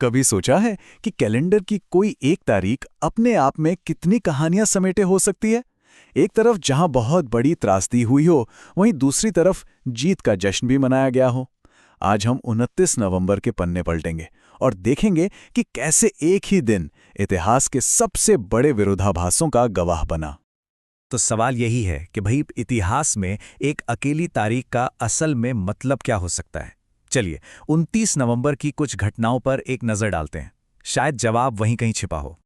कभी सोचा है कि कैलेंडर की कोई एक तारीख अपने आप में कितनी कहानियां समेटे हो सकती है? एक तरफ जहां बहुत बड़ी त्रासदी हुई हो, वहीं दूसरी तरफ जीत का जश्न भी मनाया गया हो। आज हम 29 नवंबर के पन्ने पलटेंगे और देखेंगे कि कैसे एक ही दिन इतिहास के सबसे बड़े विरोधाभासों का गवाह बना। तो सवाल यही है कि भाई इतिहास में एक अकेली तारीख का असल में मतलब क्या हो सकता है। चलिए 29 नवंबर की कुछ घटनाओं पर एक नज़र डालते हैं, शायद जवाब वहीं कहीं छिपा हो।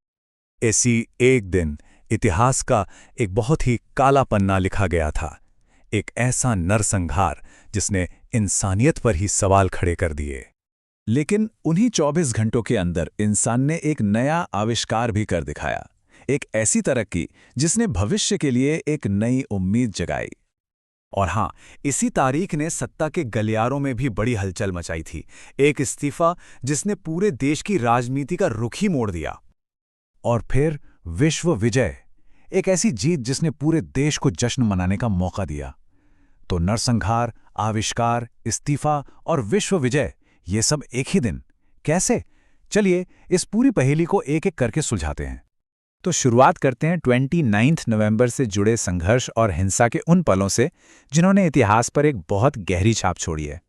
ऐसी एक दिन इतिहास का एक बहुत ही काला पन्ना लिखा गया था, एक ऐसा नरसंहार जिसने इंसानियत पर ही सवाल खड़े कर दिए। लेकिन उन्हीं 24 घंटों के अंदर इंसान ने एक नया आविष्कार भी कर दिखाया, एक ऐसी तरक्की जिसने भविष्य के लिए एक नई उम्मीद जगाई। और हाँ, इसी तारीख ने सत्ता के गलियारों में भी बड़ी हलचल मचाई थी। एक इस्तीफा जिसने पूरे देश की राजनीति का रुख ही मोड़ दिया। और फिर विश्व विजय, एक ऐसी जीत जिसने पूरे देश को जश्न मनाने का मौका दिया। तो नरसंहार, आविष्कार, इस्तीफा और विश्व विजय, ये सब एक ही दिन कैसे? चलिए इस पूरी पहेली को एक एक करके सुलझाते हैं। तो शुरुआत करते हैं 29 नवंबर से जुड़े संघर्ष और हिंसा के उन पलों से जिन्होंने इतिहास पर एक बहुत गहरी छाप छोड़ी है।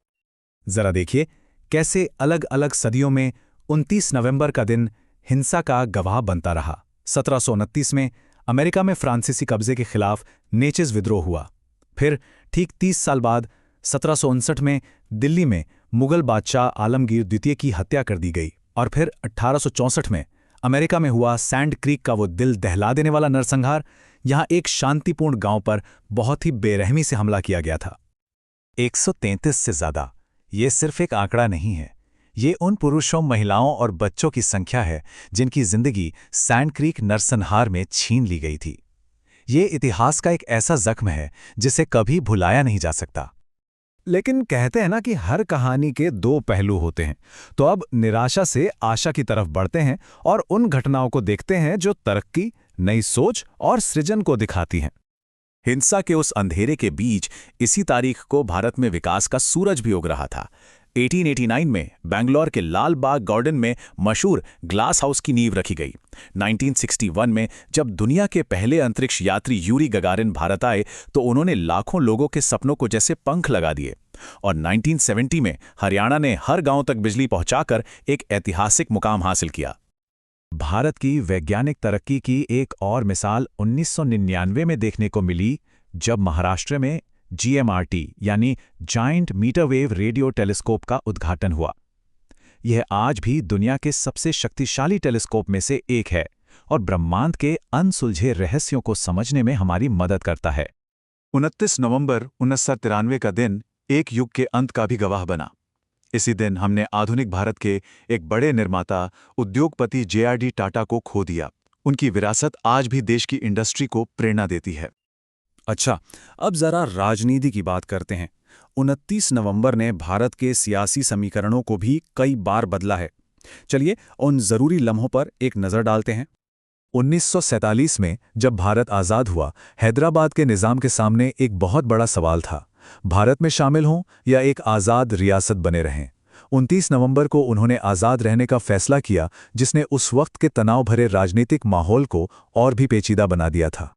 जरा देखिए कैसे अलग अलग सदियों में 29 नवंबर का दिन हिंसा का गवाह बनता रहा। 1729 में अमेरिका में फ्रांसीसी कब्जे के खिलाफ नेचेज विद्रोह हुआ। फिर ठीक 30 साल बाद 1759 में दिल्ली में मुगल बादशाह आलमगीर द्वितीय की हत्या कर दी गई। और फिर 1864 में अमेरिका में हुआ सैंड क्रीक का वो दिल दहला देने वाला नरसंहार। यहां एक शांतिपूर्ण गांव पर बहुत ही बेरहमी से हमला किया गया था। 133 से ज्यादा, ये सिर्फ एक आंकड़ा नहीं है, ये उन पुरुषों, महिलाओं और बच्चों की संख्या है जिनकी जिंदगी सैंड क्रीक नरसंहार में छीन ली गई थी। ये इतिहास का एक ऐसा जख्म है जिसे कभी भुलाया नहीं जा सकता। लेकिन कहते हैं ना कि हर कहानी के दो पहलू होते हैं। तो अब निराशा से आशा की तरफ बढ़ते हैं और उन घटनाओं को देखते हैं जो तरक्की, नई सोच और सृजन को दिखाती हैं। हिंसा के उस अंधेरे के बीच इसी तारीख को भारत में विकास का सूरज भी उग रहा था। 1889 में बेंगलोर के लाल बाग गार्डन में मशहूर ग्लास हाउस की नींव रखी गई। 1961 में जब दुनिया के पहले अंतरिक्ष यात्री यूरी गगारिन भारत आए तो उन्होंने लाखों लोगों के सपनों को जैसे पंख लगा दिए। और 1970 में हरियाणा ने हर गांव तक बिजली पहुंचाकर एक ऐतिहासिक मुकाम हासिल किया। भारत की वैज्ञानिक तरक्की की एक और मिसाल 1999 में देखने को मिली, जब महाराष्ट्र में GMRT यानी जायंट मीटरवेव रेडियो टेलीस्कोप का उद्घाटन हुआ। यह आज भी दुनिया के सबसे शक्तिशाली टेलीस्कोप में से एक है और ब्रह्मांड के अनसुलझे रहस्यों को समझने में हमारी मदद करता है। 29 नवंबर 1993 का दिन एक युग के अंत का भी गवाह बना। इसी दिन हमने आधुनिक भारत के एक बड़े निर्माता, उद्योगपति JRD टाटा को खो दिया। उनकी विरासत आज भी देश की इंडस्ट्री को प्रेरणा देती है। अच्छा, अब जरा राजनीति की बात करते हैं। 29 नवंबर ने भारत के सियासी समीकरणों को भी कई बार बदला है। चलिए उन जरूरी लम्हों पर एक नजर डालते हैं। 1947 में जब भारत आज़ाद हुआ, हैदराबाद के निज़ाम के सामने एक बहुत बड़ा सवाल था, भारत में शामिल हों या एक आज़ाद रियासत बने रहें। 29 नवंबर को उन्होंने आज़ाद रहने का फैसला किया, जिसने उस वक्त के तनाव भरे राजनीतिक माहौल को और भी पेचीदा बना दिया था।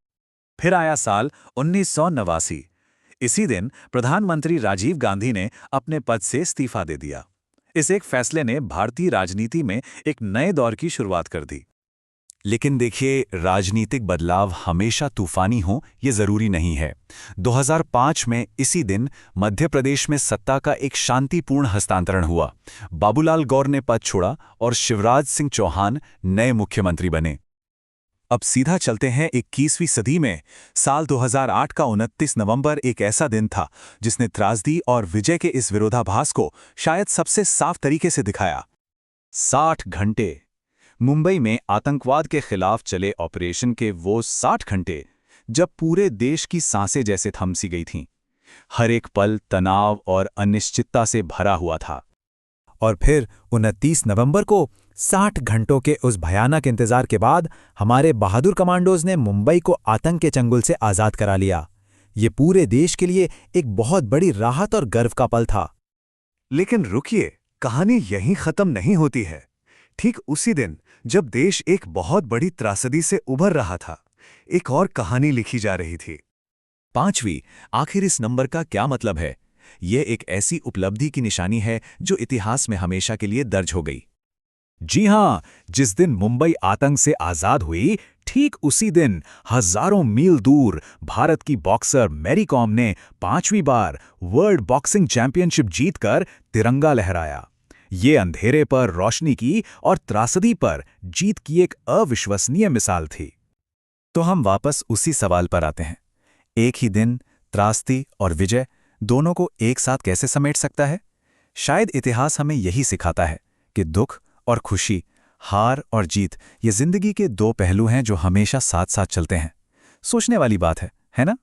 फिर आया साल 1989। इसी दिन प्रधानमंत्री राजीव गांधी ने अपने पद से इस्तीफा दे दिया। इस एक फैसले ने भारतीय राजनीति में एक नए दौर की शुरुआत कर दी। लेकिन देखिए, राजनीतिक बदलाव हमेशा तूफानी हो ये जरूरी नहीं है। 2005 में इसी दिन मध्य प्रदेश में सत्ता का एक शांतिपूर्ण हस्तांतरण हुआ। बाबूलाल गौर ने पद छोड़ा और शिवराज सिंह चौहान नए मुख्यमंत्री बने। अब सीधा चलते हैं 21वीं सदी में। साल 2008 का 29 नवंबर एक ऐसा दिन था जिसने त्रासदी और विजय के इस विरोधाभास को शायद सबसे साफ तरीके से दिखाया। 60 घंटे। मुंबई में आतंकवाद के खिलाफ चले ऑपरेशन के वो 60 घंटे जब पूरे देश की सांसें जैसे थम सी गई थीं। हर एक पल तनाव और अनिश्चितता से भरा हुआ था। और फिर 29 नवंबर को 60 घंटों के उस भयानक इंतजार के बाद हमारे बहादुर कमांडोज ने मुंबई को आतंक के चंगुल से आज़ाद करा लिया। ये पूरे देश के लिए एक बहुत बड़ी राहत और गर्व का पल था। लेकिन रुकिए, कहानी यहीं खत्म नहीं होती है। ठीक उसी दिन जब देश एक बहुत बड़ी त्रासदी से उभर रहा था, एक और कहानी लिखी जा रही थी। 5वीं, आखिर इस नंबर का क्या मतलब है? ये एक ऐसी उपलब्धि की निशानी है जो इतिहास में हमेशा के लिए दर्ज हो गई। जी हां, जिस दिन मुंबई आतंक से आजाद हुई, ठीक उसी दिन हजारों मील दूर भारत की बॉक्सर मैरी कॉम ने 5वीं बार वर्ल्ड बॉक्सिंग चैंपियनशिप जीतकर तिरंगा लहराया। ये अंधेरे पर रोशनी की और त्रासदी पर जीत की एक अविश्वसनीय मिसाल थी। तो हम वापस उसी सवाल पर आते हैं। एक ही दिन त्रासदी और विजय दोनों को एक साथ कैसे समेट सकता है? शायद इतिहास हमें यही सिखाता है कि दुख और खुशी, हार और जीत ये जिंदगी के दो पहलू हैं जो हमेशा साथ साथ चलते हैं। सोचने वाली बात है ना?